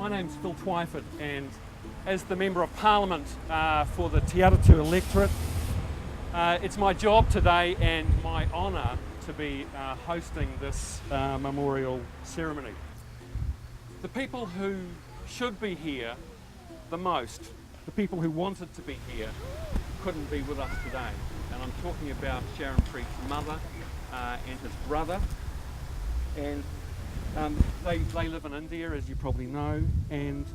My name's Phil Twyford, and as the Member of Parliament for the Te Atatū electorate, it's my job today and my honour to be hosting this memorial ceremony. The people who should be here the most, the people who wanted to be here, couldn't be with us today. And I'm talking about Charanpreet's mother and his brother. And they live in India, as you probably know, and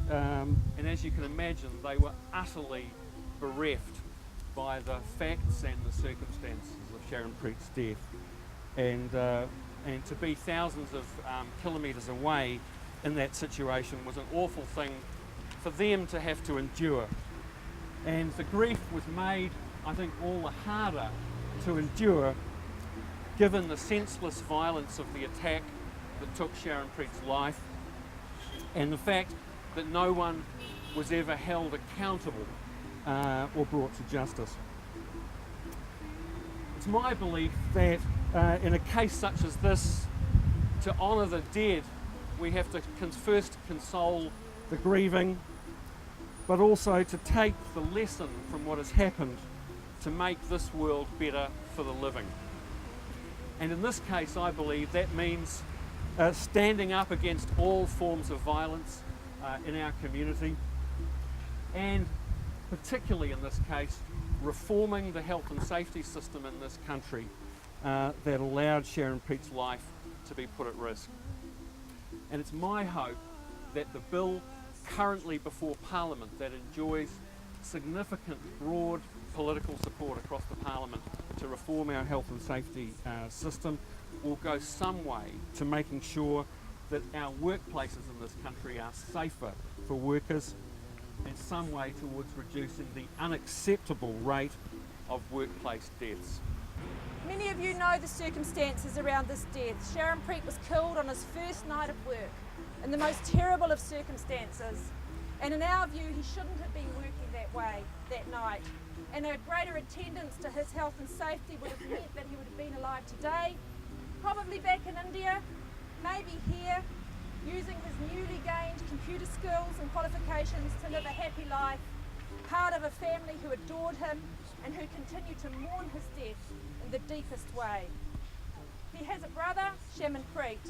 as you can imagine, they were utterly bereft by the facts and the circumstances of Charanpreet's death. And to be thousands of kilometres away in that situation was an awful thing for them to have to endure. And the grief was made, I think, all the harder to endure given the senseless violence of the attack that took Charanpreet's life and the fact that no one was ever held accountable or brought to justice. It's my belief that in a case such as this, to honour the dead, we have to first console the grieving, but also to take the lesson from what has happened to make this world better for the living. And in this case, I believe that means standing up against all forms of violence in our community, and particularly in this case, reforming the health and safety system in this country that allowed Charanpreet's life to be put at risk. And it's my hope that the bill currently before Parliament, that enjoys significant broad political support across the Parliament to reform our health and safety system, will go some way to making sure that our workplaces in this country are safer for workers, and some way towards reducing the unacceptable rate of workplace deaths. Many of you know the circumstances around this death. Charanpreet was killed on his first night of work in the most terrible of circumstances, and in our view he shouldn't have been working that way that night, and a greater attendance to his health and safety would have meant that he would have been alive today, probably back in India, maybe here, using his newly gained computer skills and qualifications to live a happy life, part of a family who adored him and who continue to mourn his death in the deepest way. He has a brother, Charanpreet,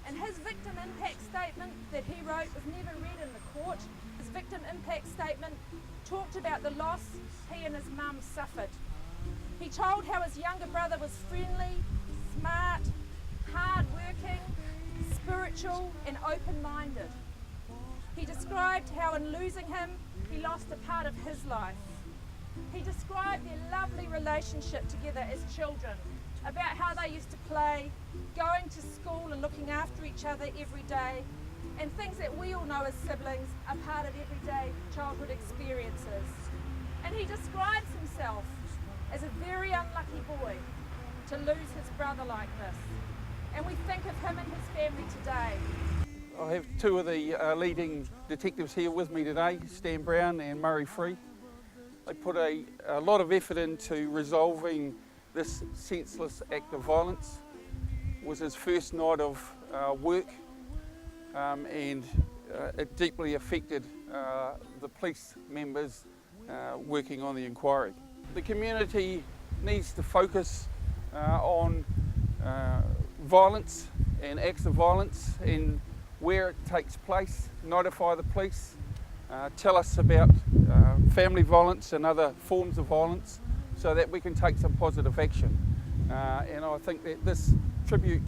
and his victim impact statement that he wrote was never read in the court. His victim impact statement talked about the loss he and his mum suffered. He told how his younger brother was friendly, smart, hard-working, spiritual and open-minded. He described how in losing him, he lost a part of his life. He described their lovely relationship together as children, about how they used to play, going to school and looking after each other every day, and things that we all know as siblings are part of everyday childhood experiences. And he describes himself as a very unlucky boy to lose his brother like this. And we think of him and his family today. I have two of the leading detectives here with me today, Stan Brown and Murray Free. They put a lot of effort into resolving this senseless act of violence. It was his first night of work, and it deeply affected the police members working on the inquiry. The community needs to focus on violence and acts of violence and where it takes place, notify the police, tell us about family violence and other forms of violence so that we can take some positive action. And I think that this tribute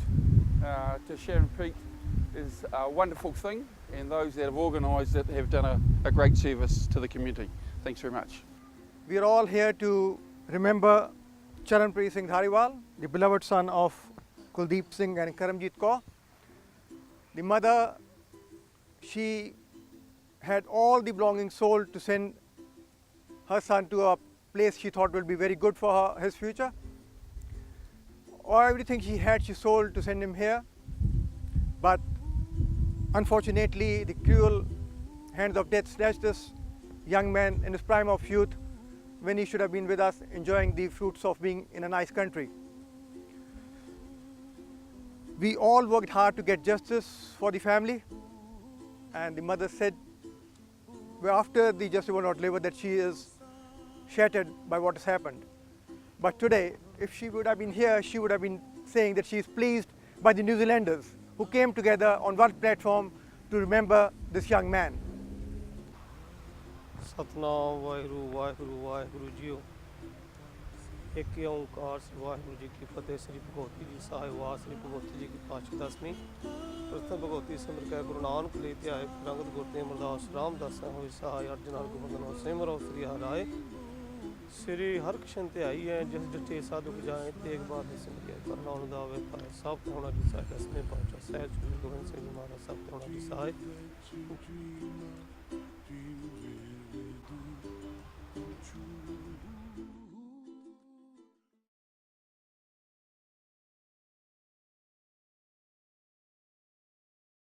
to Charanpreet is a wonderful thing, and those that have organised it have done a great service to the community. Thanks very much. We are all here to remember Charanpreet Singh Dhaliwal, the beloved son of Kuldeep Singh and Karamjit Kaur. The mother, she had all the belongings sold to send her son to a place she thought would be very good for his future. Everything she had, she sold to send him here. But unfortunately, the cruel hands of death snatched this young man in his prime of youth when he should have been with us, enjoying the fruits of being in a nice country. We all worked hard to get justice for the family. and the mother said, well, after the justice was not delivered, that she is shattered by what has happened. But today, if she would have been here, she would have been saying that she is pleased by the New Zealanders who came together on one platform to remember this young man. Satnam Waheguru Waheguru Waheguru जीओ एक ओंकार वाहिगुरु जी की फतेह। श्री भगवती जी साहिवाल श्री भगवती जी की पातशाही दसवीं प्रथम भगवती सिमर कै गुरु नानक ले ध्याय रंगत गुरते अमरदास रामदास होई सहाय अर्जन हर गोबंदन सिमरो श्री हराए श्री हरकृष्ण ध्याई है जिस जटे साधु जाए तेग बात सिमरिया करना दावे पाए सब होना जी सहाय दसवें पातशाह सहज गुरु गोविंद सिंह जी महाराज सब होना जी सहाय। True.